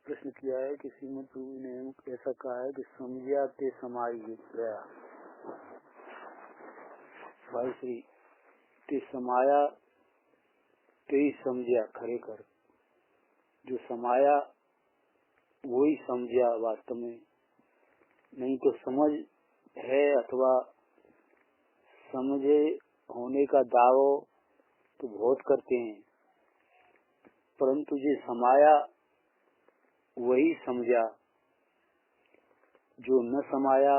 प्रश्न किया है कि श्रीमद प्रभु ने ऐसा कहा है कि समझिया ते समाई गया। भाई श्री ते समाया ते ही समझिया, खरेखर जो समाया वो ही समझिया वास्तव में, नहीं तो समझ है अथवा समझे होने का दावो तो बहुत करते हैं, परंतु जो समाया वही समझा, जो न समाया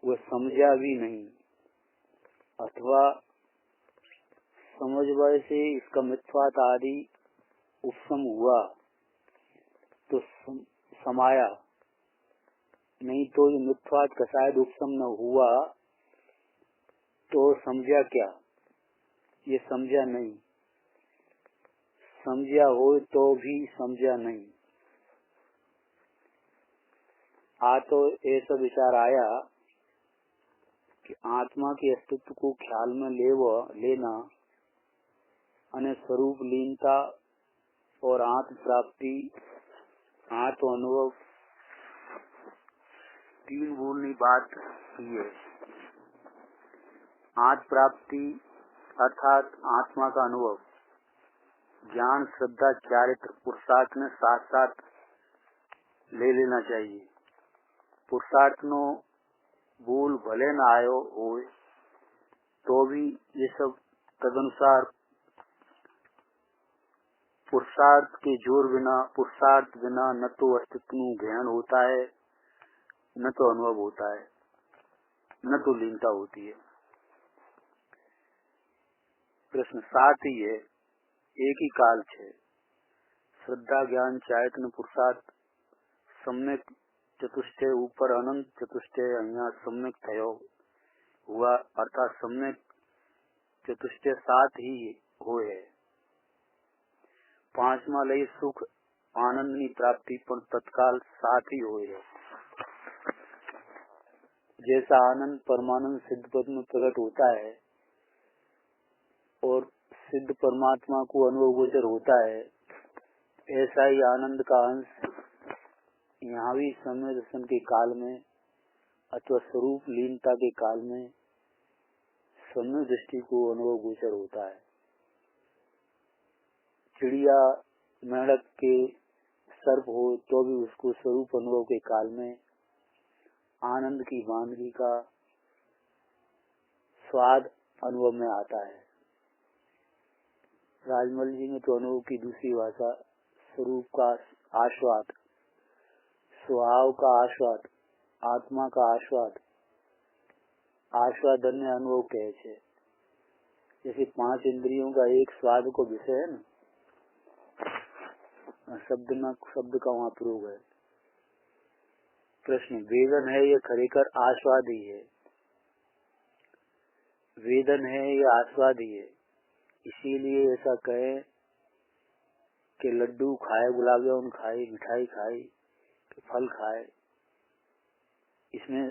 वह समझा भी नहीं, अथवा समझ से इसका मिथ्यात्व आदि उपशम हुआ तो समाया, नहीं तो ये मिथ्यात्व का शायद उपशम न हुआ तो समझा क्या, ये समझा नहीं, समझा हो तो भी समझा नहीं। तो ऐसा विचार आया कि आत्मा के अस्तित्व को ख्याल में लेना अन्य स्वरूप लीनता और आत्म प्राप्ति, आत्म अनुभव तीन बोलनी बात की है। आत्म प्राप्ति अर्थात आत्मा का अनुभव, ज्ञान श्रद्धा चारित्र पुरुषार्थ में साथ साथ ले लेना चाहिए। पुरुषार्थ नो बोल भले न आयो हो तो भी ये सब तदनुसार पुरुषार्थ के जोर बिना, पुरुषार्थ बिना न तो अस्तित्व ज्ञान होता है, न तो अनुभव होता है, न तो लीनता होती है। प्रश्न 7 ही है, एक ही काल छे। श्रद्धा ज्ञान चैतन्य पुरुषार्थ सम्यक चतुष्टय ऊपर अनंत चतुष्टय अहिया सम्यक थयो हुआ, अर्थात सम्यक चतुष्टय साथ ही हो है। पांचवा लय सुख आनंद की प्राप्ति पर तत्काल साथ ही हो है। जैसा आनंद परमानंद सिद्ध पद में प्रकट होता है और सिद्ध परमात्मा को अनुभव गोचर होता है, ऐसा ही आनंद का अंश यहाँ भी समय दर्शन के काल में अथवा स्वरूप लीनता के काल में समय दृष्टि को अनुभव गोचर होता है। चिड़िया मेढक के सर्प हो तो भी उसको स्वरूप अनुभव के काल में आनंद की वानगी का स्वाद अनुभव में आता है। राजमल जी ने तो अनुभव की दूसरी भाषा स्वरूप का आस्वाद, स्वभाव का आस्वाद, आत्मा का आस्वाद, आस्वादन अनुभव कहे छे। जैसे 5 इंद्रियों का एक स्वाद को विषय है ना, शब्द का वहाँ प्रयोग है। प्रश्न, वेदन है ये खरेखर आस्वाद ही है? वेदन है ये आस्वाद ही है, इसीलिए ऐसा कहे कि लड्डू खाए, गुलाब जामुन खाए, मिठाई खाए, फल खाए, इसमें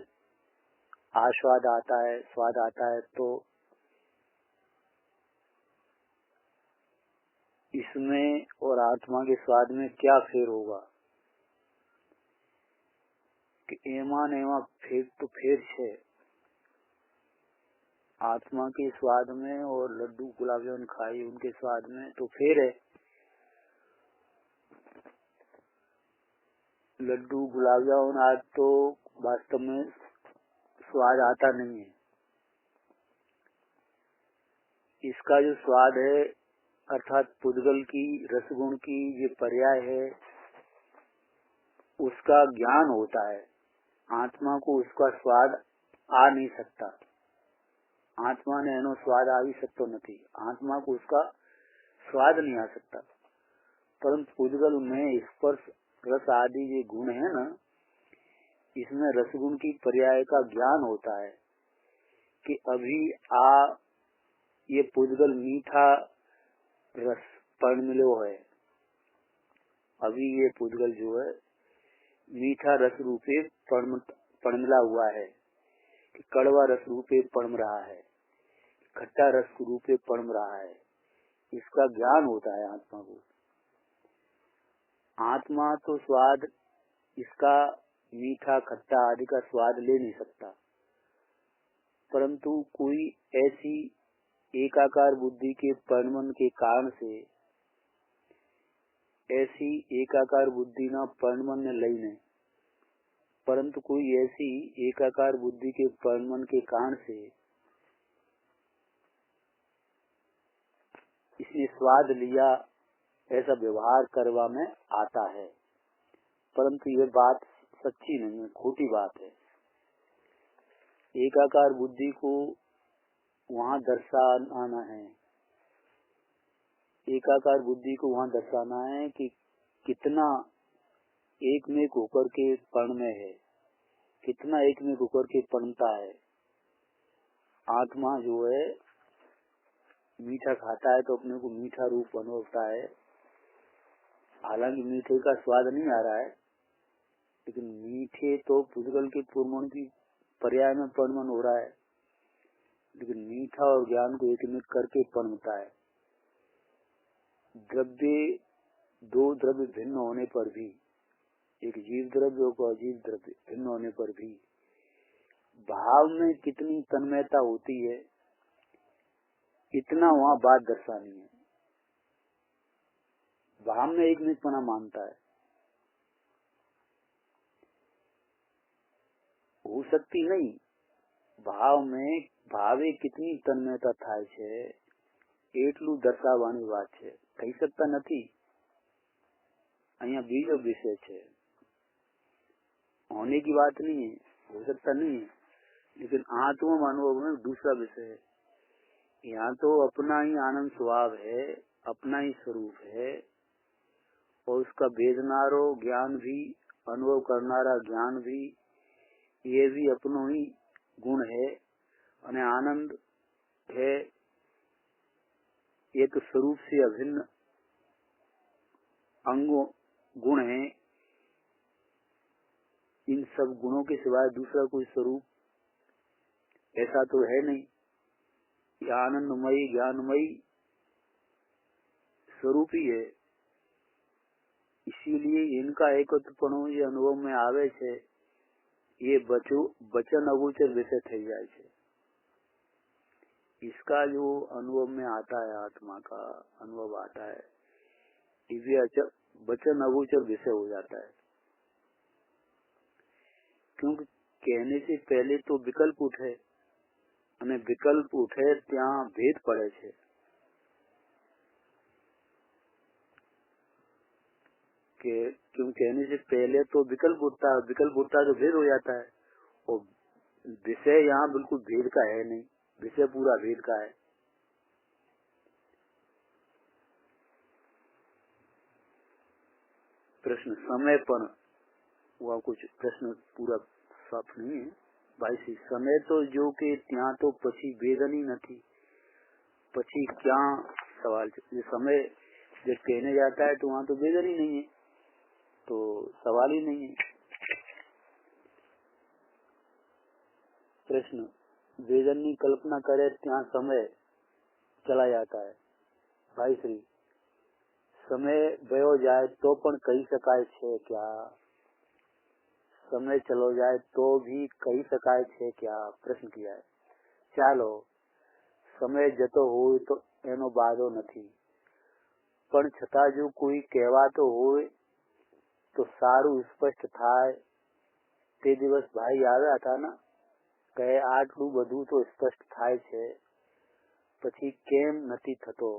आस्वाद आता है, स्वाद आता है, तो इसमें और आत्मा के स्वाद में क्या फेर होगा कि एमा फेर तो फेर है आत्मा के स्वाद में और लड्डू गुलाब जामुन खाई उनके स्वाद में तो फेर है। लड्डू गुलाब जामुन आज तो वास्तव में स्वाद आता नहीं है। इसका जो स्वाद है अर्थात पुद्गल की रसगुण की ये पर्याय है, उसका ज्ञान होता है। आत्मा को उसका स्वाद आ नहीं सकता, आत्मा ने एनो स्वाद आ भी सकता नहीं, आत्मा को उसका स्वाद नहीं आ सकता। परंतु पुद्गल में स्पर्श रस आदि ये गुण है ना, इसमें रसगुण की पर्याय का ज्ञान होता है कि अभी ये पुद्गल मीठा रस पण मिलो है। अभी ये पुद्गल जो है मीठा रस रूपे पण मिला हुआ है, कि कड़वा रस रूपे पढ़ रहा है, खट्टा रस रूपे पढ़ रहा है। इसका ज्ञान होता है आत्मा को। आत्मा तो स्वाद इसका मीठा खट्टा आदि का स्वाद ले नहीं सकता, परंतु कोई ऐसी एकाकार बुद्धि के परिणमन के कारण से, ऐसी एकाकार बुद्धि न परिणमन ने लई नहीं, परंतु कोई ऐसी एकाकार बुद्धि के परिणमन के कारण से इसने स्वाद लिया, ऐसा व्यवहार करवा में आता है। परंतु ये बात सच्ची नहीं है, खोटी बात है। एकाकार बुद्धि को वहाँ दर्शाना है, एकाकार बुद्धि को वहाँ दर्शाना है कि कितना एक में होकर के पण में है, कितना एक में होकर के पणता है। आत्मा जो है मीठा खाता है तो अपने को मीठा रूप अनुभवता है। हालांकि मीठे का स्वाद नहीं आ रहा है, लेकिन मीठे तो पुद्गल के पूर्वण की पर्याय में परिणमन हो रहा है, लेकिन मीठा और ज्ञान को एक में करके परिणमता है। द्रव्य, दो द्रव्य भिन्न होने पर भी, एक जीव द्रव्य और अजीव द्रव्य भिन्न होने पर भी भाव में कितनी तन्मयता होती है, इतना वहाँ बात दर्शानी है। भाव में एक मिनटपना मानता है, हो सकती नहीं। भाव में भावे कितनी तन्मयता થાય છે એટલું દર્શાવવાની વાત છે, કહી શકતા નથી। અહીંયા બીજો વિષય છે, होने की बात नहीं है, हो सकता नहीं है, लेकिन आत्म अनुभव में दूसरा विषय है। यहाँ तो अपना ही आनंद स्वभाव है, अपना ही स्वरूप है, और उसका वेदनारो ज्ञान भी, अनुभव करनारा ज्ञान भी, ये भी अपनो ही गुण है। અને आनंद है एक स्वरूप से अभिन्न अंगों गुण है। इन सब गुणों के सिवाय दूसरा कोई स्वरूप ऐसा तो है नहीं। ये आनंदमयी ज्ञानमयी स्वरूप ही है। इसीलिए इनका एकत्वपणो ये अनुभव में आवे छे, ये वचन अगोचर विषय થઈ જાય છે। इसका जो अनुभव में आता है, आत्मा का अनुभव आता है, ये वचन अगोचर विषय हो जाता है। क्योंकि कहने से पहले तो विकल्प उठे, અને विकल्प उठे ત્યાં भेद पड़े छे। कि क्यों कहने से पहले तो विकल्प उठता है, विकल्प उठता तो भेद हो जाता है, और विषय यहाँ बिल्कुल भेद का है नहीं, विषय पूरा भेद का है। प्रश्न समय पर वह कुछ प्रश्न पूरा साफ नहीं है भाई। समय तो जो कि ત્યાં तो પછી વેદની નથી, પછી क्या सवाल ये समय जब कहने जाता है तो वहाँ तो वेदन ही नहीं है, तो सवाल ही नहीं है। प्रश्न वेदन की कल्पना करे ત્યાં समय चला जाता है। भाई श्री समय गयो जाए तो पण कही शकाय छे क्या? समय चलो जाए तो भी कही शकाय छे क्या? प्रश्न किया है। चालो समय जतो होय तो एनो बाधो નથી, પણ છતાં જો કોઈ કહેવાતો હોય તો સારું સ્પષ્ટ થાય। તે દિવસ ભાઈ આવ્યા હતા ને, કહે આટલું બધું તો સ્પષ્ટ થાય છે, પછી કેમ નથી થતો?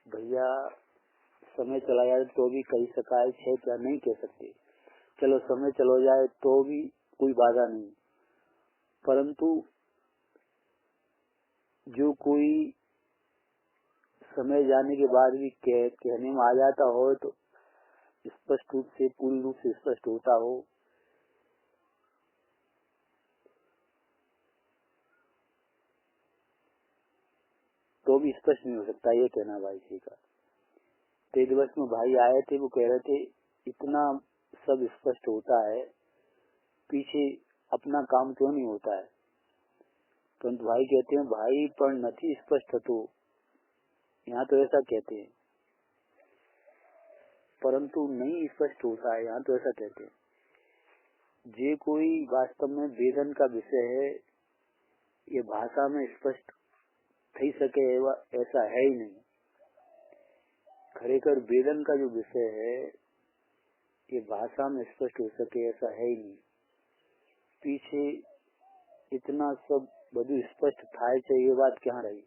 भैया समय चला जाए तो भी कही शकाय है क्या? नहीं कह सकते। चलो समय चलो जाए तो भी कोई बाधा नहीं, परंतु जो कोई समय जाने के बाद भी कहने में आ जाता हो तो स्पष्ट रूप से, पूर्ण रूप से स्पष्ट होता हो, तो भी स्पष्ट नहीं हो सकता, ये कहना भाई जी का। 3 दिवस में भाई आए थे, वो कह रहे थे इतना सब स्पष्ट होता है, पीछे अपना काम क्यों नहीं होता है। परंतु भाई कहते हैं भाई पर नहीं स्पष्ट तो यहाँ तो ऐसा कहते हैं, परंतु नहीं स्पष्ट होता है, यहाँ तो ऐसा कहते हैं। जे कोई वास्तव में वेदन का विषय है, ये भाषा में स्पष्ट थी सके ऐसा है ही नहीं। खरेखर वेदन का जो विषय है ये भाषा में स्पष्ट हो सके ऐसा है ही नहीं। पीछे इतना सब બધું स्पष्ट થાય છે ये बात क्या रही।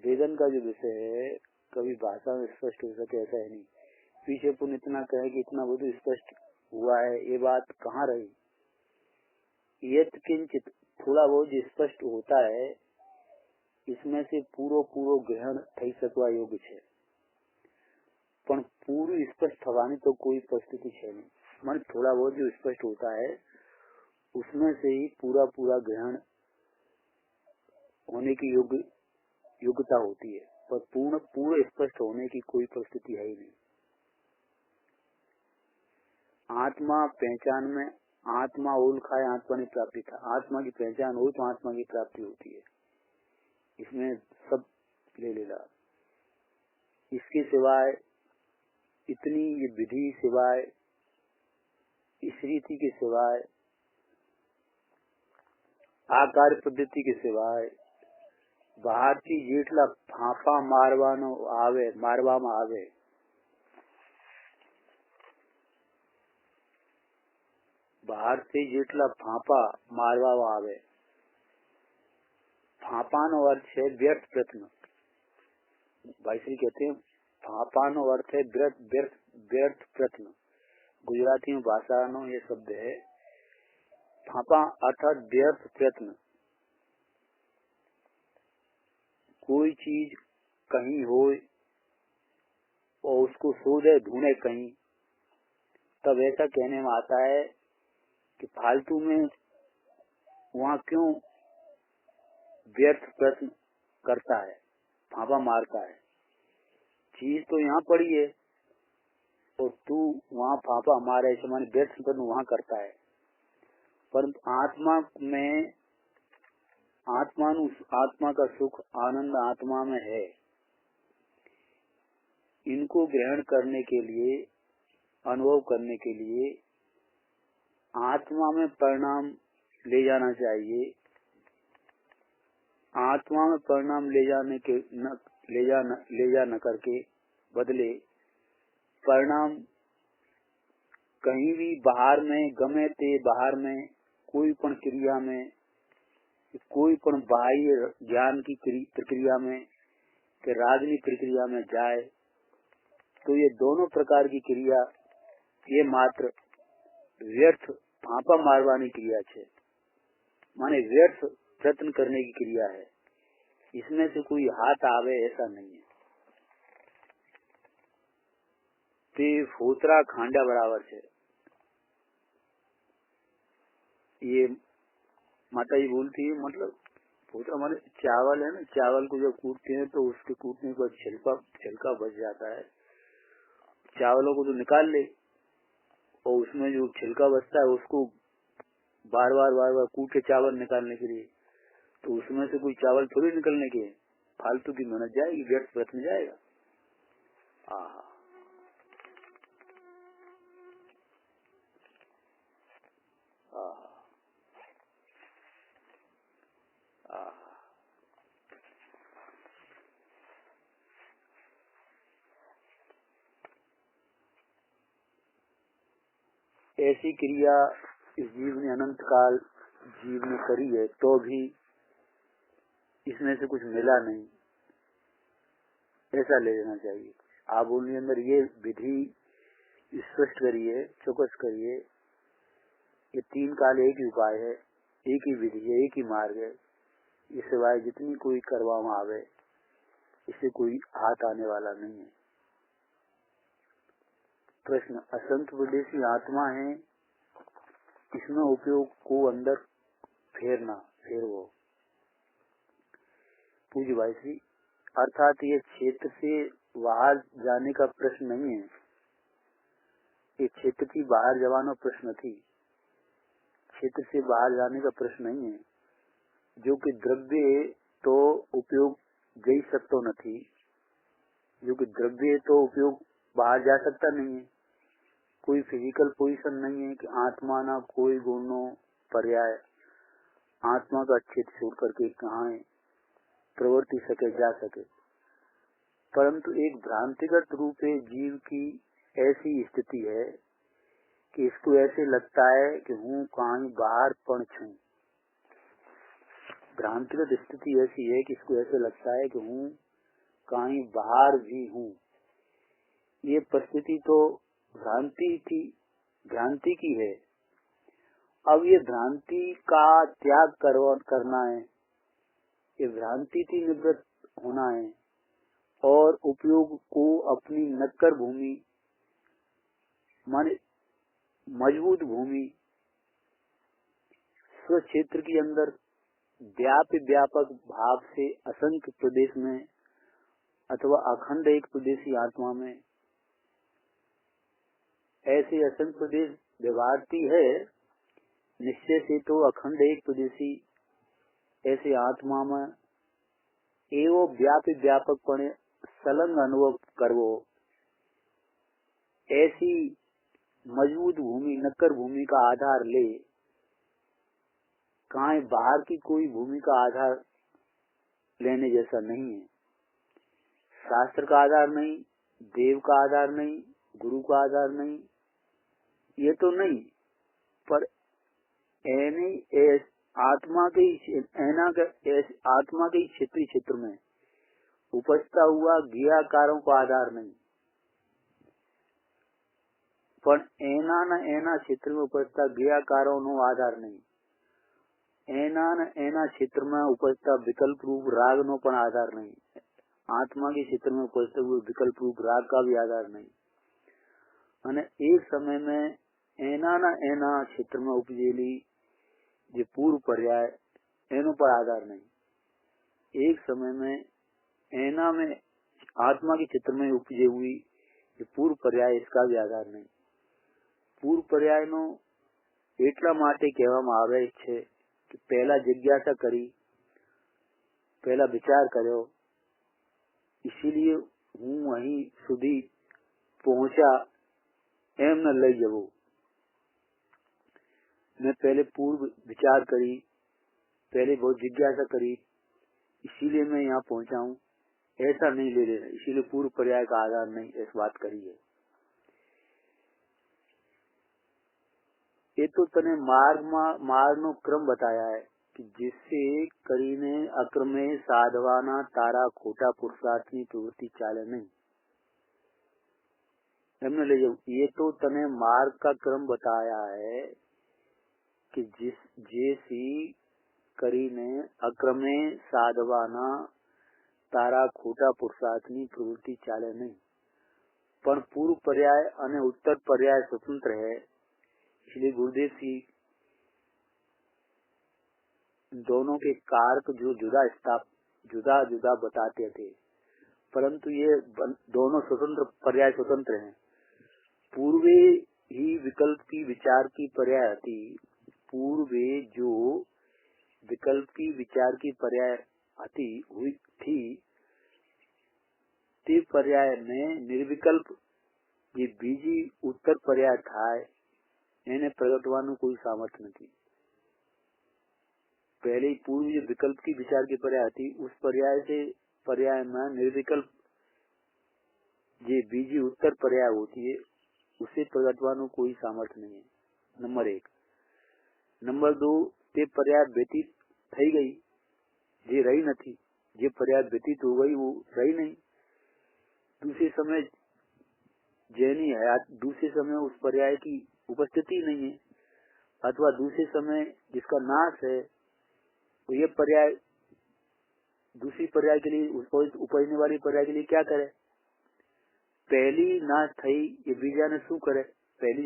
वेदन का जो विषय है कभी भाषा में स्पष्ट हो सके ऐसा है नहीं। पीछे पुन इतना कहे कि इतना બધું स्पष्ट हुआ है, ये बात कहाँ रही। यत किंचित थोड़ा बहुत जो स्पष्ट होता है इसमें से पूरो ग्रहण થઈ શકવા યોગ્ય છે, પણ पूरी स्पष्ट થવાની तो कोई परिस्थिति है नहीं। मन थोड़ा बहुत जो स्पष्ट होता है उसमें से ही पूरा ग्रहण होने की योग्यता होती है, पर पूरे स्पष्ट होने की कोई परिस्थिति है ही नहीं। आत्मा पहचान में आत्मा ओल खाए आत्मा की प्राप्ति था। आत्मा की पहचान हो तो आत्मा की प्राप्ति होती है, इसमें सब ले लेगा। इसके सिवाय इतनी ये विधि सिवाय इस रीति के सिवाय आकार पद्धति के सिवाय भारती जेटला फांफा मारवानो आवे मारवामा आवे। भारती जेटला फांफा मारवा आवे। फांपानो अर्थ है व्यर्थ प्रश्न। भाई श्री कहते हैं फांपानो अर्थ है व्यर्थ प्रश्न। गुजराती में भाषा नो ये शब्द है। फांपा अर्थात व्यर्थ प्रयत्न। कोई चीज कहीं हो और उसको शोधे ढूंढे कहीं, तब ऐसा कहने में आता है कि फालतू में वहाँ क्यों व्यर्थ प्रश्न करता है, फांपा मारता है। चीज तो यहाँ पड़ी है और तू वहाँ फांपा मारे ऐसे माने व्यर्थ प्रश्न वहाँ करता है। परंतु आत्मा का सुख आनंद आत्मा में है। इनको ग्रहण करने के लिए अनुभव करने के लिए आत्मा में परिणाम ले जाना चाहिए। आत्मा में परिणाम ले जा न करके बदले परिणाम कहीं भी बाहर में गमे ते बाहर में कोई पण क्रिया में कोई पण बाह्य ज्ञान की प्रक्रिया में कि रागनी प्रक्रिया में जाए तो ये दोनों प्रकार की क्रिया ये मात्र व्यर्थ फांपा मारवानी क्रिया है, माने व्यर्थ प्रयत्न करने की क्रिया है। इसमें से कोई हाथ आवे ऐसा नहीं है। ते फोतरा खांडा बराबर है। ये माता जी बोलती है, मतलब फोतरा माने चावल है ना, चावल को जब कूटते हैं तो उसके कूटने पर छिलका बच जाता है। चावलों को तो निकाल ले और उसमें जो छिलका बचता है उसको बार बार कूट के चावल निकालने के लिए, तो उसमें से कोई चावल थोड़ी निकलने के, फालतू की मेहनत जाएगी, व्यर्थ प्रयत्न जाएगा। ऐसी क्रिया इस जीव ने अनंत काल जीव ने करी है तो भी इसमें से कुछ मिला नहीं, ऐसा ले लेना चाहिए। आप बोलने अंदर ये विधि स्पष्ट करिए, चौकस करिए। ये 3 काल एक ही उपाय है, एक ही विधि है, एक ही मार्ग है। इस सिवाय जितनी कोई करवामा आवे इससे कोई हाथ आने वाला नहीं है। प्रश्न, असंख्य विदेशी आत्मा है, इसमें उपयोग को अंदर फेरना फेरवो। पूज्य भाई श्री, अर्थात ये क्षेत्र से बाहर जाने का प्रश्न नहीं है, ये क्षेत्र की बाहर जवानो प्रश्न थी, क्षेत्र से बाहर जाने का प्रश्न नहीं है। जो कि द्रव्य तो उपयोग जई सकते नहीं, जो कि द्रव्य तो उपयोग बाहर जा सकता नहीं है। कोई फिजिकल पोजीशन नहीं है कि आत्मा ना कोई गुणों पर्याय आत्मा का क्षेत्र छोड़ करके कहाँ प्रवृत्ति सके जा सके, परंतु एक भ्रांतिगत रूप से जीव की ऐसी स्थिति है कि इसको ऐसे लगता है कि हूँ कहीं बाहर पण छू। भ्रांतिगत स्थिति ऐसी है कि इसको ऐसे लगता है कि हूँ कहीं बाहर भी हूँ। ये परिस्थिति तो भ्रांति की है। अब ये भ्रांति का त्याग करना है, ये भ्रांति की निवृत्त होना है और उपयोग को अपनी नक्कर भूमि माने मजबूत भूमि स्व क्षेत्र के अंदर व्यापक भाव से असंख्य प्रदेश में अथवा अखंड एक प्रदेशी आत्मा में, ऐसे असंख्य प्रदेश व्यवहारती है निश्चय से, तो अखंड एक प्रदेशी ऐसे आत्मा में एवं व्यापक पणे सलंग अनुभव करवो, ऐसी मजबूत भूमि नक्कर भूमि का आधार ले, कहीं बाहर की कोई भूमि का आधार लेने जैसा नहीं है। शास्त्र का आधार नहीं, देव का आधार नहीं, गुरु का आधार नहीं, ये तो नहीं, पर आत्मा के क्षेत्र में उपजता हुआ ज्ञाकारों का आधार नहीं, पर एना क्षेत्र में उपजता ज्ञाकारों नो आधार नहीं, एना क्षेत्र में उपजता विकल्प रूप राग नो पण आधार नहीं, आत्मा के क्षेत्र में उपजते हुए विकल्प रूप राग का भी आधार नहीं। અને एक समय में एना क्षेत्र में उपजेली जो पूर्व पर्याय एनो पर आधार नहीं। एक समय में एना में आत्मा के क्षेत्र में उपजे हुई जो पूर्व पर्याय इसका भी आधार नहीं। पूर्व पर्याय नो એટલા માટે કહેવામાં આવે છે કે પહેલા જિજ્ઞાસા કરી, પહેલા વિચાર કર્યો, इसीलिए હું અહીં સુધી પહોંચા એમ ન લઈ જવું। मैं पहले पूर्व विचार करी, पहले बहुत जिज्ञासा करी, इसीलिए मैं यहाँ पहुँचा हूँ, ऐसा नहीं ले लेना। इसीलिए पूर्व पर्याय का आधार नहीं, इस बात करी है। ये तो तने मार्ग नो क्रम बताया है कि जिससे करीने अक्रमे साधवाना तारा खोटा पुरुषार्थ की प्रवृत्ति चाले नहीं, हमने ले जाओ। ये तो तने मार्ग का क्रम बताया है कि जैसी करीने अक्रमे साधवाना तारा खोटा पुरुषार्थनी प्रवृत्ति चाले नहीं, पर पूर्व पर्याय અને उत्तर पर्याय स्वतंत्र है। इसलिए गुरुदेव जी दोनों के कारक जो जुदा जुदा बताते थे, परंतु ये दोनों स्वतंत्र पर्याय स्वतंत्र हैं। पूर्वे ही विकल्प की विचार की पर्याय थी, पूर्वे जो विकल्प की विचार की पर्याय आती हुई थी, ते पर्याय में निर्विकल्प ये बीजी उत्तर पर्याय था, इन्हें प्रगटवानु कोई सामर्थ्य नहीं। पहले पूर्व जो विकल्प की विचार की पर्याय थी, उस पर्याय से पर्याय में निर्विकल्प ये बीजी उत्तर पर्याय होती है, उसे प्रगटवानु कोई सामर्थ्य नहीं है। नंबर 1। नंबर 2, ते पर्याय व्यतीत થઈ ગઈ, જે રહી નથી, જે पर्याय व्यतीत हो गई वो रही नहीं। दूसरे समय जैनी है, दूसरे समय उस पर्याय की उपस्थिति नहीं है, अथवा दूसरे समय जिसका नाश है, तो ये पर्याय दूसरी पर्याय के लिए उपजने वाली पर्याय के लिए क्या करे? पहली नाश थई, ये बीजा ने शू करे? पहली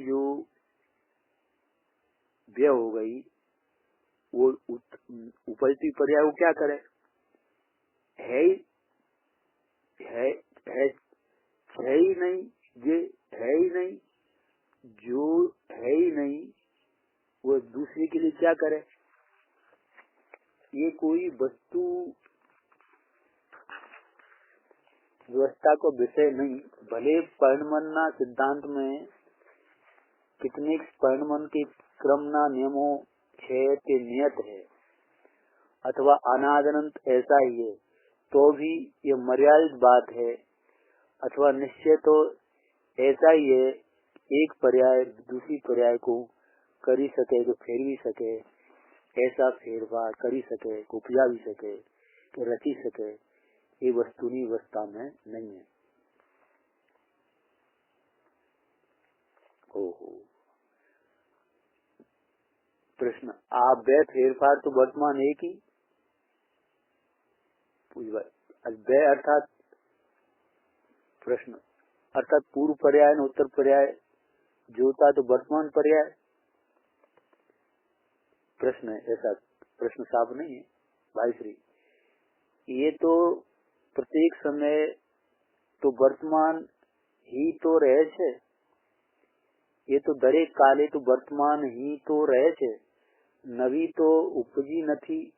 जो व्यय हो गई, वो उपजती पर्याय वो क्या करे, है ही नहीं, ये है ही नहीं, जो है ही नहीं वो दूसरे के लिए क्या करे। ये कोई वस्तु व्यवस्था को विषय नहीं। भले परिणमना सिद्धांत में कितने परिणमन के क्रमना नियमों छे ते नियत है अथवा अनादनंत ऐसा ही है, तो भी ये मर्यादित बात है। अथवा निश्चय तो ऐसा ही है, एक पर्याय दूसरी पर्याय को कर ही सके, जो फेर भी सके, ऐसा फेरफार कर ही सके, उपजा भी सके, रच ही सके, ये वस्तुनी अवस्था में नहीं है। ओहो प्रश्न, आप बे फेरफार तो वर्तमान एक ही बे अर्थात प्रश्न अर्थात पूर्व पर्याय और उत्तर पर्याय जो होता तो वर्तमान पर्याय प्रश्न है। ऐसा प्रश्न साफ नहीं है भाई श्री। ये तो प्रत्येक समय तो वर्तमान ही तो रहे छे, ये तो दरेक काले तो वर्तमान ही तो रहे छे, नवी तो उपजी નથી,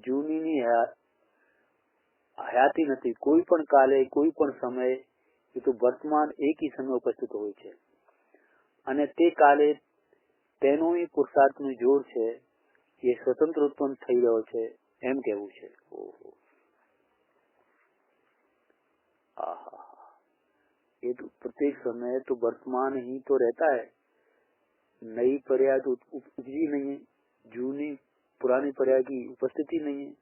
જૂનીની હયાતી નથી। કોઈ પણ કાલે કોઈ પણ સમયે એ તો વર્તમાન એક ही समय उपस्थित હોય છે અને તે કાલે તેનો ही પુરુષાર્થનું જોર છે, ये स्वतंत्र उत्पन्न થઈ રહ્યો છે એમ કહેવું છે। ઓહો आहा, ये तो प्रत्येक समय तो वर्तमान ही तो रहता है, नई पर्याय तो उपजी नहीं है, जूनी पुरानी पर्याय की उपस्थिति नहीं है।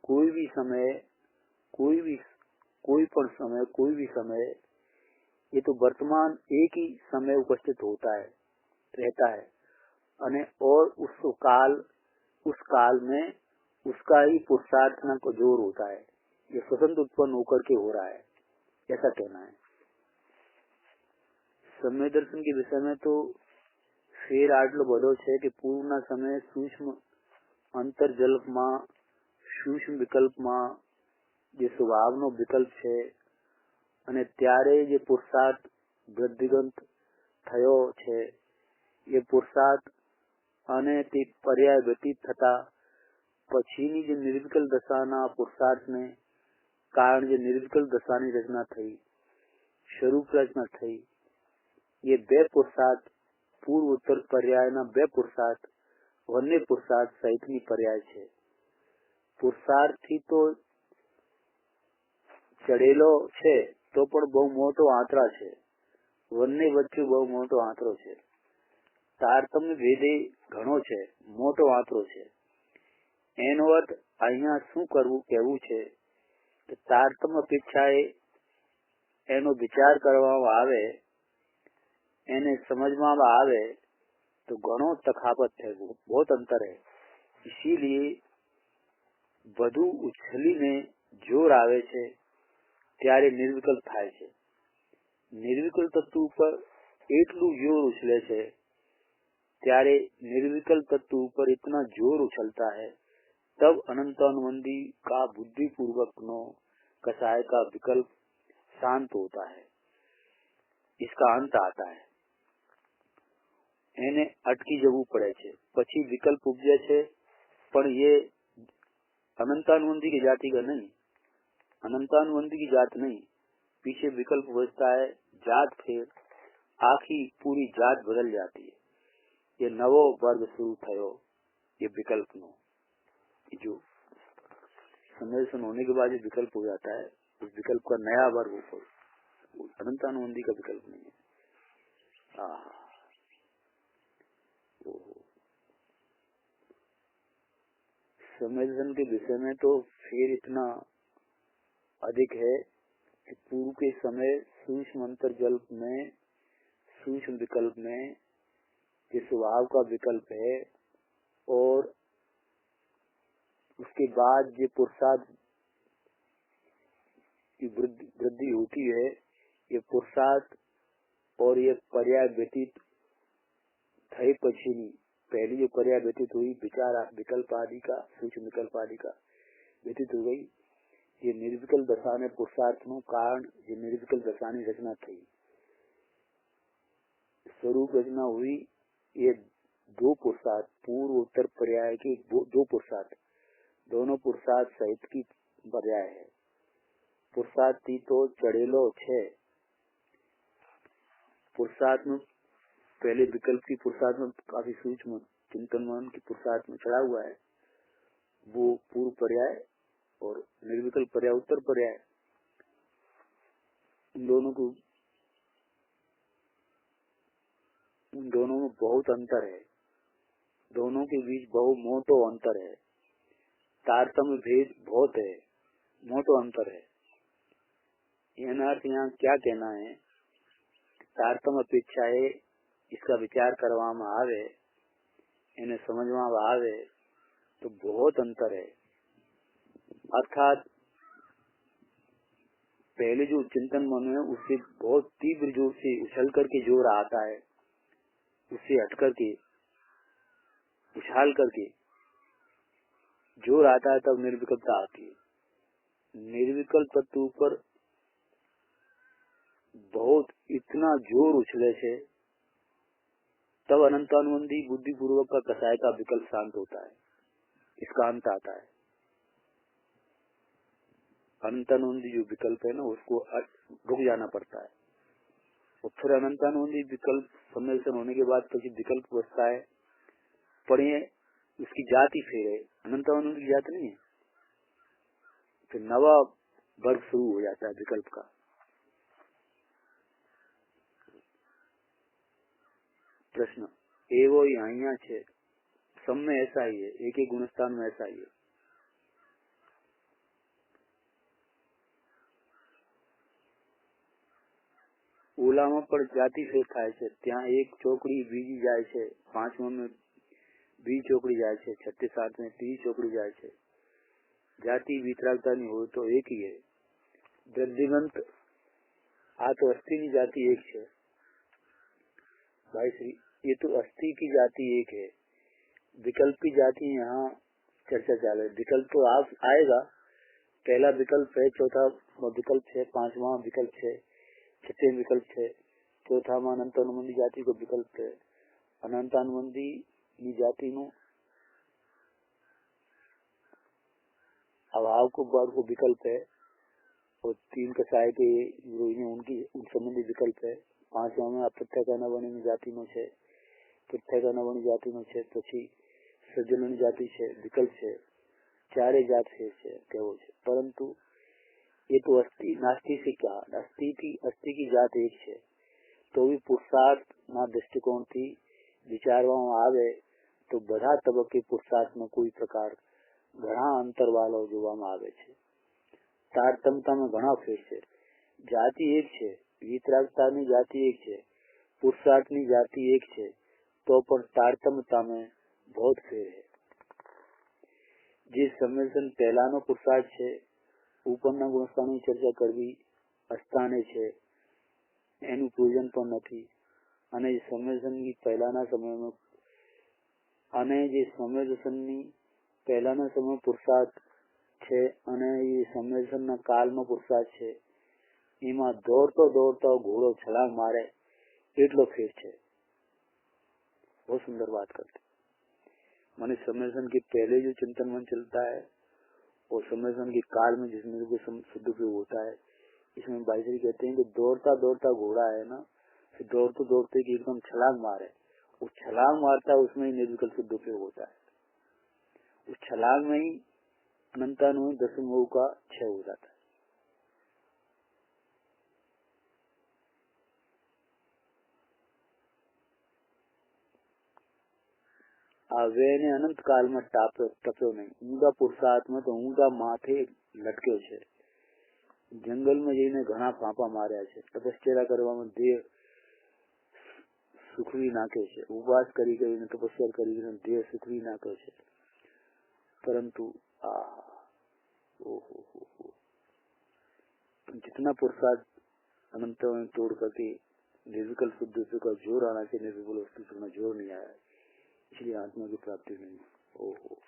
कोई भी समय कोई भी समय ये तो वर्तमान एक ही समय उपस्थित होता है, रहता है अने और उस काल में उसका ही पुरुषार्थना को जोर होता है, ये स्वतंत्र उत्पन्न होकर के हो रहा है, ऐसा कहना है। समय दर्शन के विषय में तो फिर आटलो बधो छे कि पूर्वना समय सूक्ष्म अंतर्जल्प में सूक्ष्म विकल्प में जे स्वभावनो विकल्प छे अने त्यारे जे पुरुषार्थ वृद्धिगंत थयो छे, ये पुरुषार्थ अने ते पर्याय व्यतीत थता पछीनी जे निर्विकल दशाना पुरुषार्थ ने कारण जे निर्विकल दशानी रचना थई, स्वरूप रचना थई, ये बे पुरुषार्थ पूर्व उत्तर पर्यायना बे पुरुषार्थ वन्य पुरुषार्थ सहितनी पर्याय छे। पुरुषार्थी तो चढ़ेलो छे तो पण बहु मोटो आंतरा छे, वन्य वच्चे बहु मोटो आंतरो छे। तारतम्य भेदे घणो छे, मोटो आंतरो छे। एनो अर्थ अहींया शुं करवुं कहेवुं छे कि तारतम्य अपेक्षाए एनो विचार करवामां आवे, एने समझवामां आवे तो घणो तफावत है, बहुत अंतर है। इसीलिए વધુ ઉછલીને જોર આવે છે ત્યારે નિર્વિકલ્પ થાય છે। નિર્વિકલ્પ તત્વ ઉપર એટલું જોર ઉછલે છે ત્યારે निर्विकल्प तत्व ऊपर इतना जोर उछलता है, तब अनंतानुबंधी का बुद्धि पूर्वक नो कसाय का विकल्प शांत होता है, इसका अंत आता है। એને અટકી જવું પડે છે, પછી વિકલ્પ ઉપજે છે, પણ ये अनंतानुबंधी की जाति का नहीं, अनंतानुबंधी की जात नहीं, पीछे विकल्प बचता है, जात फिर आखी पूरी जात बदल जाती है। ये नवो वर्ग शुरू थयो, ये विकल्प नो जो सम्मेलन होने के बाद ये विकल्प हो जाता है, उस विकल्प का नया वर्ग ऊपर, अनंतानुबंधी का विकल्प नहीं है। सम्मेलन के विषय में तो फिर इतना अधिक है कि पूर्व के समय सूक्ष्म अंतर्जल्प में सूक्ष्म विकल्प में ये स्वभाव का विकल्प है, और उसके बाद ये पुरुषार्थ की वृद्धि होती है, ये पुरुषार्थ और ये पर्याय व्यतीत थई पछीनी पहली जो पर्याय व्यतीत हुई विचार विकल्प आदि का, सूक्ष्म विकल्प आदि का व्यतीत हो गई। ये निर्विकल्प दशा में पुरुषार्थ નું कारण ये निर्विकल्प दशाની रचना थी, स्वरूप रचना हुई। ये दो पुरुषार्थ पूर्व उत्तर पर्याय के दो पुरुषार्थ, दोनों पुरुषार्थ सहित की पर्याय है। पुरुषार्थ थी तो चढ़ेलो छे, पुरुषार्थ में पहले विकल्प की पुरुषार्थ में काफी सूक्ष्म चिंतन मन की पुरुषार्थ में चढ़ा हुआ है, वो पूर्व पर्याय और निर्विकल्प पर्याय उत्तर पर्याय। उन दोनों में बहुत अंतर है, दोनों के बीच बहु मोटो अंतर है, तारतम्य भेद बहुत है, मोटो अंतर है। यह अर्थ यहाँ क्या कहना है, तारतम्य अपेक्षा है इसका विचार करवामा आवे, इन्हें समझवा आवे तो बहुत अंतर है। अर्थात पहले जो चिंतन मन है उससे बहुत तीव्र जोर से उछल करके जोर आता है, उससे हट करके उछाल करके जोर आता है, तब निर्विकल्पता आती है। निर्विकल्प तत्व पर बहुत इतना जोर उछले से तब अनंतानुबंधी बुद्धि पूर्वक का कसाय का विकल्प शांत होता है, इसका अंत आता है। अनंतानुबंधी जो विकल्प है ना उसको रुक जाना पड़ता है, और फिर अनंतानुबंधी विकल्प सम्मेलन होने के बाद तो विकल्प बचता है, पढ़िए उसकी जाति फिर है, अनंतानुबंधी की जाति नहीं है, फिर नवा वर्ग शुरू हो जाता है विकल्प का। प्रश्न एवो यहाँ छे, सब में ऐसा ही है, एक एक गुणस्थान में ऐसा ही है। ओलाમાં પણ જાતિ ફેર થાય છે, ત્યાં એક ચોકડી બીજી જાય છે, પાંચમા में બીજી ચોકડી જાય છે, છઠ્ઠી सात में तीजी ચોકડી જાય છે। जाति वितरागतानी हो तो एक ही है। दृष्टिगंत आ तो अस्थि की जाति एक है भाई श्री, ये तो अस्थि की जाति एक है, विकल्प की जाति यहाँ चर्चा चालू है। विकल्प तो आप आएगा, पहला विकल्प है, चौथा विकल्प है, पांचवा विकल्प है, छठे विकल्प है, चौथा में अनंतानुबंधी जाति को विकल्प है। अनंतानुबंधी जाति नु अभाव को बाद को विकल्प है, और तीन कसाय के उनकी उन संबंधी विकल्प है। पांचवा में अप्रत्यय जाति नो है, प्रत्यय जाति नो है, पछी सज्जन जाति है, विकल्प है, चारे जात है केवो है। परंतु ये तो अस्थि नास्ति से क्या, अस्थि की जात एक है, तो भी पुरुषार्थ ना दृष्टिकोण थी विचारवा आवे तो बधा तबके पुरुषार्थ में कोई प्रकार घणा अंतर वालो જોવામાં આવે છે। તારતમ્યતા में घणा फेर है। जाति एक है, वितरागता ની जाति एक है, पुरुषार्थ ની जाति एक है, तो पर तारतम्यता में बहुत फेर है। જે સંમેલન પહેલાનો પુરુષાર્થ છે, ઉપરના ગુણસ્થાનની ચર્ચા કરવી અસ્થાને છે, એનું પૂજન પણ નથી, અને સંમેલનની પહેલાના સમયમાં અને જે સંમેલનની પહેલાના સમય પુરુષાર્થ છે અને એ સંમેલનના કાલનો પુરુષાર્થ છે, એમાં દોડતો દોડતો ઘોડો છલાંગ મારે એટલો ફેર છે। बहुत सुंदर बात करते माने सम्मेलन के पहले जो चिंतन मन चलता है और सम्मेलन के काल में जिसमें शुद्ध उपयोग होता है, इसमें बाईसरी कहते हैं कि दौड़ता दौड़ता घोड़ा है ना, फिर दौड़ते दौड़ते कि एकदम छलांग मारे, वो छलांग मारता है उसमें ही निर्विकल्प शुद्ध उपयोग होता है। उस छलांग में ही अनंतानुबंधी दशमोह का क्षय हो जाता है। आवेने अनंत काल में टप्यो नहीं, ऊंधा पुरुषार्थ में तो ऊंधा माथे लटक्यो छे। जंगल में जईने घणा फांपा मार्या छे, तपस्या करवामां देह सुखवी नाखे छे, उपवास करी करीने तपस्या करी करीने देह सुखवी नाख्यो छे, परंतु जितना पुरुषार्थ अनंत में तोड़ करके निर्विकल्प शुद्ध का जोर आना चाहिए, निर्विकल्प वस्तु में जोर नहीं आया। इसलिए आत्मा की प्राप्ति नहीं। ओहो,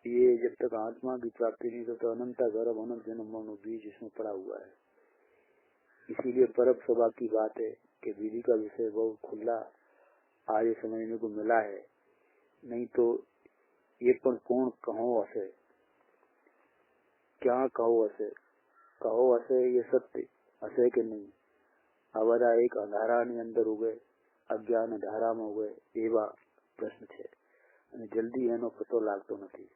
ये जब तक आत्मा की प्राप्ति नहीं तो अनंता गर्भ अनंत जन्म मनो बीज इसमें पड़ा हुआ है। इसीलिए परम सभा की बात है कि विधि का विषय बहुत खुला आज समझने को मिला है। नहीं तो ये पण कौन कहो असे, क्या कहो असे, कहो असे ये सत्य असे के नहीं। हमारा एक अंधारा अंदर हो गए, अज्ञान धारा में हो गए, एवा प्रश्न है। जल्दी एनो पतो लागतो नहीं।